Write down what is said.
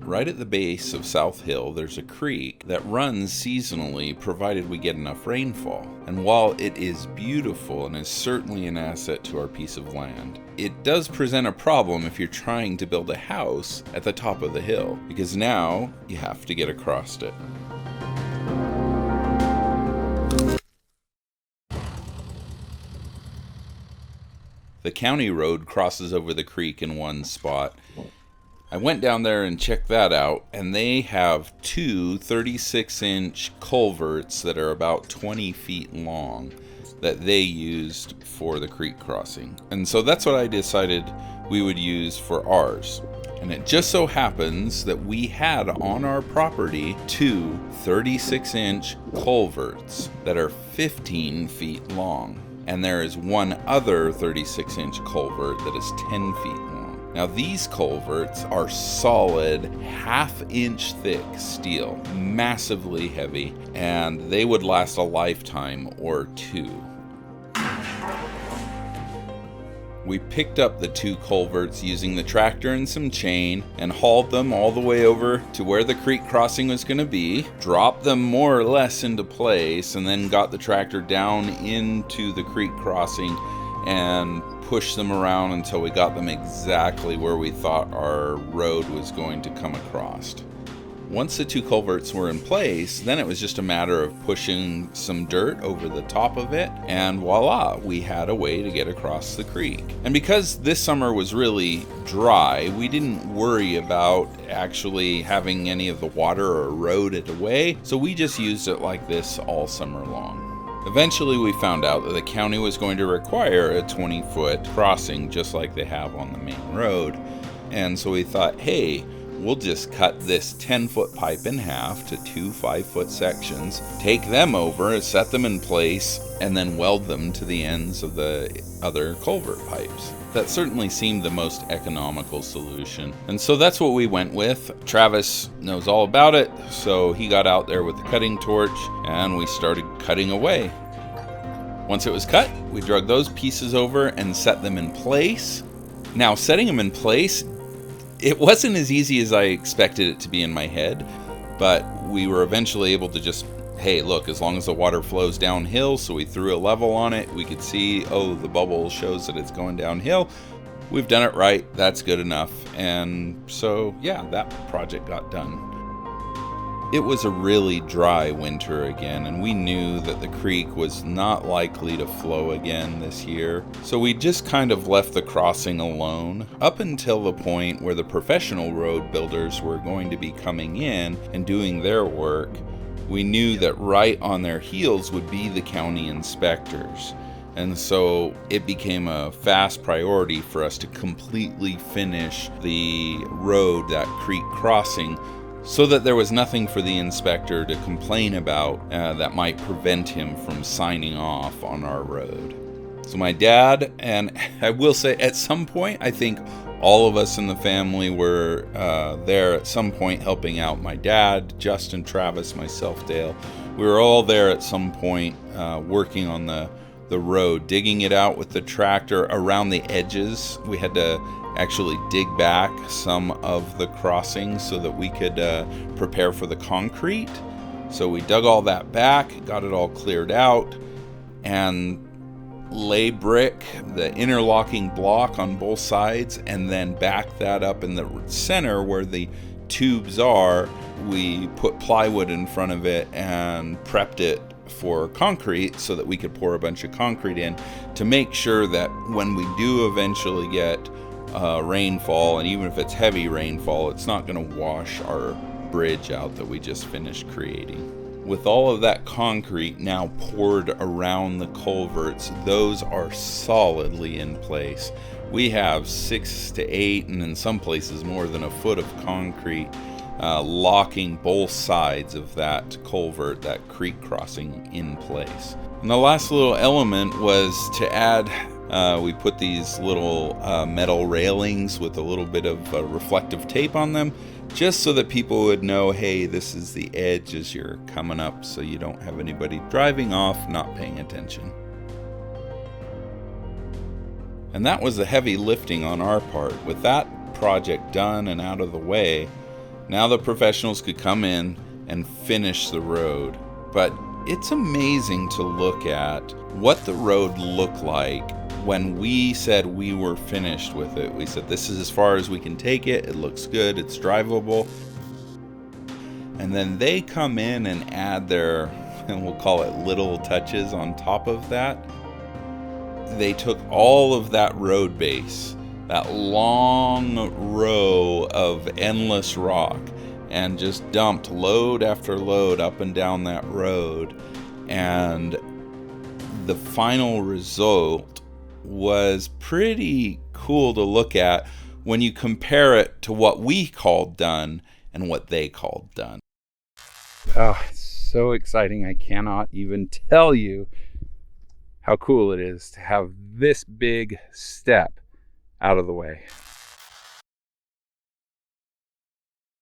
right at the base of South Hill, there's a creek that runs seasonally provided we get enough rainfall. And while it is beautiful and is certainly an asset to our piece of land, it does present a problem if you're trying to build a house at the top of the hill, because now you have to get across it. The county road crosses over the creek in one spot. I went down there and checked that out, and they have two 36-inch culverts that are about 20 feet long that they used for the creek crossing. And so that's what I decided we would use for ours. And it just so happens that we had on our property two 36-inch culverts that are 15 feet long. And there is one other 36-inch culvert that is 10 feet long. Now these culverts are solid, half-inch thick steel, massively heavy, and they would last a lifetime or two. We picked up the two culverts using the tractor and some chain and hauled them all the way over to where the creek crossing was going to be, dropped them more or less into place, and then got the tractor down into the creek crossing and pushed them around until we got them exactly where we thought our road was going to come across. Once the two culverts were in place, then it was just a matter of pushing some dirt over the top of it, and voila, we had a way to get across the creek. And because this summer was really dry, we didn't worry about actually having any of the water or eroded away, so we just used it like this all summer long. Eventually we found out that the county was going to require a 20-foot crossing just like they have on the main road, and so we thought, hey, we'll just cut this 10-foot pipe in half to two 5-foot sections, take them over, set them in place, and then weld them to the ends of the other culvert pipes. That certainly seemed the most economical solution. And so that's what we went with. Travis knows all about it, so he got out there with the cutting torch and we started cutting away. Once it was cut, we drug those pieces over and set them in place. Now, setting them in place, it wasn't as easy as I expected it to be in my head, but we were eventually able to just, hey, look, as long as the water flows downhill, so we threw a level on it, we could see, oh, the bubble shows that it's going downhill. We've done it right, that's good enough. And so, yeah, that project got done. It was a really dry winter again, and we knew that the creek was not likely to flow again this year. So we just kind of left the crossing alone up until the point where the professional road builders were going to be coming in and doing their work. We knew that right on their heels would be the county inspectors. And so it became a fast priority for us to completely finish the road, that creek crossing, so that there was nothing for the inspector to complain about that might prevent him from signing off on our road. So my dad, and I will say at some point, I think all of us in the family were there at some point helping out. My dad, Justin, Travis, myself, Dale. We were all there at some point working on the road, digging it out with the tractor around the edges. We had to actually dig back some of the crossings so that we could prepare for the concrete. So we dug all that back, got it all cleared out, and lay brick, the interlocking block on both sides, and then back that up in the center where the tubes are. We put plywood in front of it and prepped it for concrete so that we could pour a bunch of concrete in to make sure that when we do eventually get rainfall, and even if it's heavy rainfall, it's not going to wash our bridge out that we just finished creating. With all of that concrete now poured around the culverts, those are solidly in place. We have 6 to 8, and in some places more than a foot of concrete locking both sides of that culvert, that creek crossing, in place. And the last little element was to add, we put these little metal railings with a little bit of reflective tape on them, just so that people would know, hey, this is the edge as you're coming up, so you don't have anybody driving off not paying attention. And that was the heavy lifting on our part. With that project done and out of the way, Now the professionals could come in and finish the road. But it's amazing to look at what the road looked like when we said we were finished with it. We said, this is as far as we can take it. It looks good. It's drivable. And then they come in and add their, and we'll call it little touches on top of that. They took all of that road base, that long row of endless rock, and just dumped load after load up and down that road. And the final result was pretty cool to look at when you compare it to what we called done and what they called done. Oh, it's so exciting. I cannot even tell you how cool it is to have this big step out of the way.